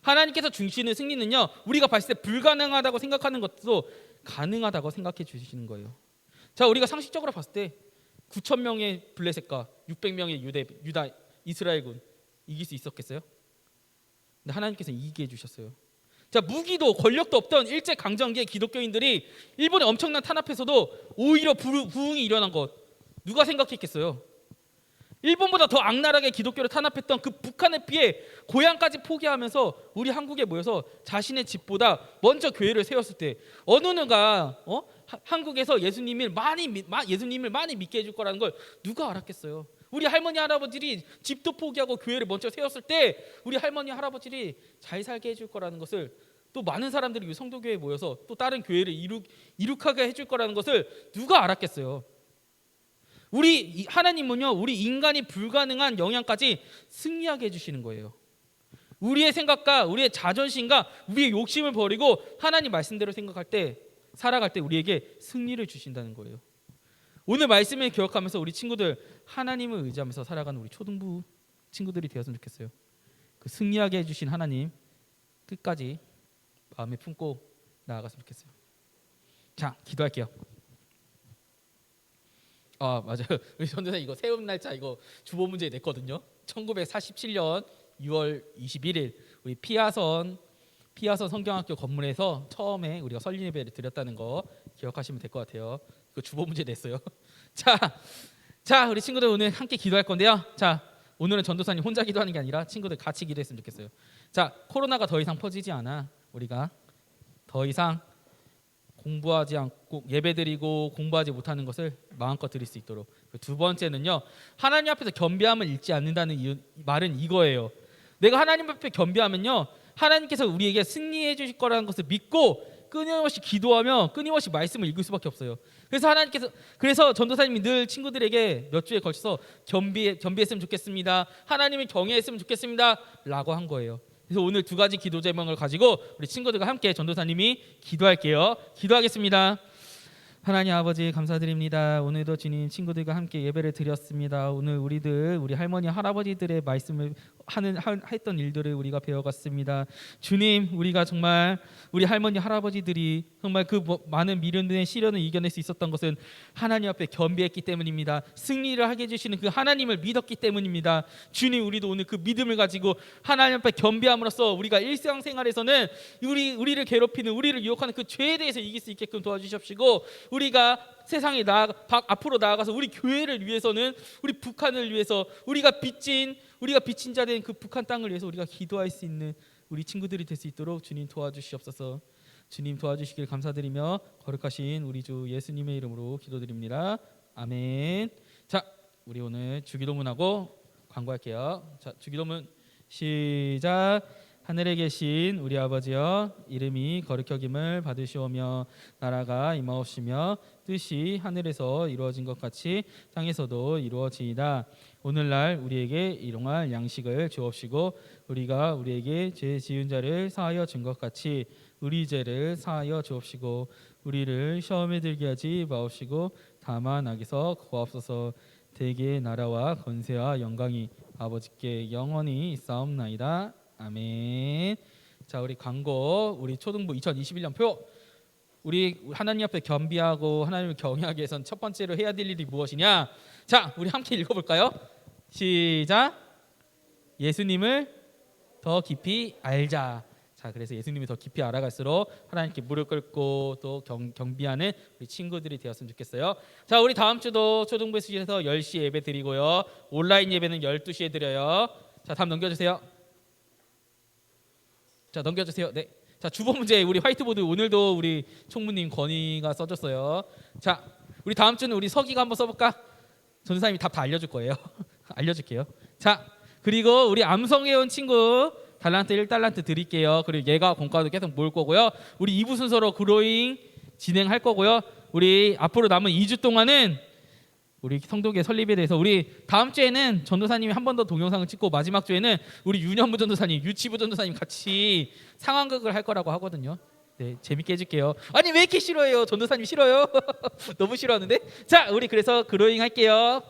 하나님께서 주시는 승리는요 우리가 봤을 때 불가능하다고 생각하는 것도 가능하다고 생각해 주시는 거예요. 자, 우리가 상식적으로 봤을 때 9,000명의 블레셋과 600명의 유다 이스라엘군 이길 수 있었겠어요? 근데 하나님께서 이기게 해주셨어요. 자, 무기도 권력도 없던 일제 강점기의 기독교인들이 일본의 엄청난 탄압에서도 오히려 부흥이 일어난 것 누가 생각했겠어요? 일본보다 더 악랄하게 기독교를 탄압했던 그 북한에 비해 고향까지 포기하면서 우리 한국에 모여서 자신의 집보다 먼저 교회를 세웠을 때 어느 누가 한국에서 예수님을 많이 믿게 해줄 거라는 걸 누가 알았겠어요? 우리 할머니 할아버지들이 집도 포기하고 교회를 먼저 세웠을 때 우리 할머니 할아버지들이 잘 살게 해줄 거라는 것을, 또 많은 사람들이 성도교회에 모여서 또 다른 교회를 이룩하게 해줄 거라는 것을 누가 알았겠어요? 우리 하나님은요, 우리 인간이 불가능한 영향까지 승리하게 해주시는 거예요. 우리의 생각과 우리의 자존심과 우리의 욕심을 버리고 하나님 말씀대로 살아갈 때 우리에게 승리를 주신다는 거예요. 오늘 말씀을 기억하면서 우리 친구들 하나님을 의지하면서 살아가는 우리 초등부 친구들이 되었으면 좋겠어요. 그 승리하게 해주신 하나님 끝까지 마음에 품고 나아갔으면 좋겠어요. 자, 기도할게요. 맞아요. 우리 전도사님 이거 세움 날짜 이거 주보 문제 냈거든요. 1947년 6월 21일 우리 피아선 성경학교 건물에서 처음에 우리가 설립 예배를 드렸다는 거 기억하시면 될 것 같아요. 그 주보 문제 냈어요. 자, 우리 친구들 오늘 함께 기도할 건데요. 자, 오늘은 전도사님 혼자 기도하는 게 아니라 친구들 같이 기도했으면 좋겠어요. 자, 코로나가 더 이상 퍼지지 않아 우리가 더 이상 공부하지 않고 예배드리고 공부하지 못하는 것을 마음껏 드릴 수 있도록. 두 번째는요, 하나님 앞에서 겸비함을 잃지 않는다는 말은 이거예요. 내가 하나님 앞에 겸비하면요, 하나님께서 우리에게 승리해 주실 거라는 것을 믿고 끊임없이 기도하며 끊임없이 말씀을 읽을 수밖에 없어요. 그래서 전도사님이 늘 친구들에게 몇 주에 걸쳐서 겸비했으면 좋겠습니다, 하나님을 경외했으면 좋겠습니다 라고 한 거예요. 그래서 오늘 두 가지 기도 제목을 가지고 우리 친구들과 함께 전도사님이 기도할게요. 기도하겠습니다. 하나님 아버지 감사드립니다. 오늘도 주님 친구들과 함께 예배를 드렸습니다. 오늘 우리 할머니 할아버지들의 말씀을 했던 일들을 우리가 배워갔습니다. 주님, 우리가 정말 우리 할머니 할아버지들이 정말 그 많은 미련의 시련을 이겨낼 수 있었던 것은 하나님 앞에 겸비했기 때문입니다. 승리를 하게 해주시는 그 하나님을 믿었기 때문입니다. 주님, 우리도 오늘 그 믿음을 가지고 하나님 앞에 겸비함으로써 우리가 일상생활에서는 우리를 괴롭히는, 우리를 유혹하는 그 죄에 대해서 이길 수 있게끔 도와주십시고, 우리가 세상에 앞으로 나아가서 우리 교회를 위해서는, 우리 북한을 위해서, 우리가 빚진 자 된 그 북한 땅을 위해서 우리가 기도할 수 있는 우리 친구들이 될 수 있도록 주님 도와주시옵소서. 주님 도와주시길 감사드리며 거룩하신 우리 주 예수님의 이름으로 기도드립니다. 아멘. 자, 우리 오늘 주기도문하고 광고할게요. 자, 주기도문 시작. 하늘에 계신 우리 아버지여, 이름이 거룩히 여김을 받으시오며 나라가 임하옵시며 뜻이 하늘에서 이루어진 것 같이 땅에서도 이루어지이다. 오늘날 우리에게 일용할 양식을 주옵시고 우리가 우리에게 죄 지은 자를 사하여 준 것 같이 우리 죄를 사하여 주옵시고 우리를 시험에 들게 하지 마옵시고 다만 악에서 구하옵소서. 대개의 나라와 권세와 영광이 아버지께 영원히 있사옵나이다. 아멘. 자, 우리 광고, 우리 초등부 2021년 표. 우리 하나님 앞에 겸비하고 하나님을 경외하기 위해서는 첫 번째로 해야 될 일이 무엇이냐? 자, 우리 함께 읽어볼까요? 시작. 예수님을 더 깊이 알자. 자, 그래서 예수님을 더 깊이 알아갈수록 하나님께 무릎 꿇고 또 경비하는 우리 친구들이 되었으면 좋겠어요. 자, 우리 다음 주도 초등부 수실에서 10시에 예배 드리고요, 온라인 예배는 12시에 드려요. 자, 다음 넘겨주세요. 자, 넘겨주세요. 네. 자, 주보 문제 우리 화이트보드 오늘도 우리 총무님 건의가 써줬어요. 자, 우리 다음 주는 우리 서기가 한번 써볼까? 전도사님이 답 다 알려줄 거예요. 알려줄게요. 자, 그리고 우리 암성에 온 친구 달란트 1달란트 드릴게요. 그리고 얘가 공과도 계속 모을 거고요. 우리 2부 순서로 그로잉 진행할 거고요. 우리 앞으로 남은 2주 동안은 우리 성도교회 설립에 대해서 우리 다음 주에는 전도사님이 한 번 더 동영상을 찍고 마지막 주에는 우리 윤현부 전도사님, 유치부 전도사님 같이 상황극을 할 거라고 하거든요. 네, 재밌게 해줄게요. 아니 왜 이렇게 싫어해요? 전도사님 싫어요? 너무 싫어하는데? 자, 우리 그래서 그로잉 할게요.